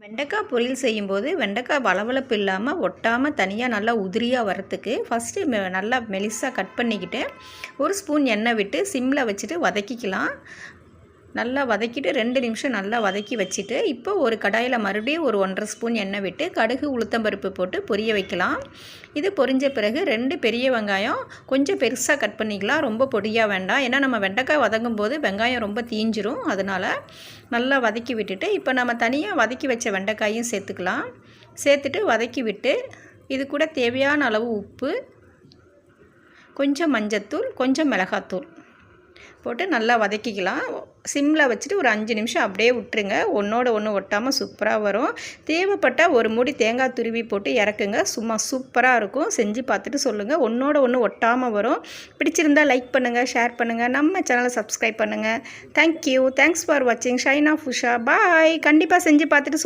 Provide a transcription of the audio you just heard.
வெண்டைக்காய் பொரியல் செய்யும்போது வெண்டைக்காய் வளவளப்பு இல்லாமல் ஒட்டாமல் தனியாக நல்லா உதிரியாக வரத்துக்கு ஃபஸ்ட்டு நல்லா மெலிசாக கட் பண்ணிக்கிட்டு ஒரு ஸ்பூன் எண்ணெய் விட்டு சிம்மில் வச்சுட்டு வதக்கிக்கலாம். நல்லா வதக்கிட்டு 2 நிமிஷம் நல்லா வதக்கி வச்சுட்டு இப்போ ஒரு கடாயில் மறுபடியும் ஒரு 1.5 ஸ்பூன் எண்ணெய் விட்டு கடுகு உளுத்தம்பருப்பு போட்டு பொரிய வைக்கலாம். இது பொரிஞ்ச பிறகு 2 பெரிய வெங்காயம் கொஞ்சம் பெருசாக கட் பண்ணிக்கலாம், ரொம்ப பொடியாக வேண்டாம். ஏன்னா நம்ம வெண்டைக்காய் வதங்கும் போது வெங்காயம் ரொம்ப தீஞ்சிரும். அதனால் நல்லா வதக்கி விட்டுட்டு இப்போ நம்ம தனியாக வதக்கி வச்ச வெண்டைக்காயும் சேர்த்துக்கலாம். சேர்த்துட்டு வதக்கி விட்டு இது கூட தேவையான அளவு உப்பு, கொஞ்சம் மஞ்சத்தூள், கொஞ்சம் மிளகாத்தூள் போட்டு நல்லா வதக்கிக்கலாம். சிம்மில் வச்சுட்டு ஒரு 5 நிமிஷம் அப்படியே விட்டுருங்க. ஒன்றோட ஒன்று ஒட்டாமல் சூப்பராக வரும். தேவைப்பட்டால் ஒரு மூடி தேங்காய் துருவி போட்டு இறக்குங்க, சும்மா சூப்பராக இருக்கும். செஞ்சு பார்த்துட்டு சொல்லுங்கள். ஒன்றோட ஒன்று ஒட்டாமல் வரும். பிடிச்சிருந்தால் லைக் பண்ணுங்கள், ஷேர் பண்ணுங்கள், நம்ம சேனலை சப்ஸ்கிரைப் பண்ணுங்கள். தேங்க்யூ. தேங்க்ஸ் ஃபார் வாட்சிங். ஷைனா உஷா. பாய். கண்டிப்பாக செஞ்சு பார்த்துட்டு சொல்லுங்கள்.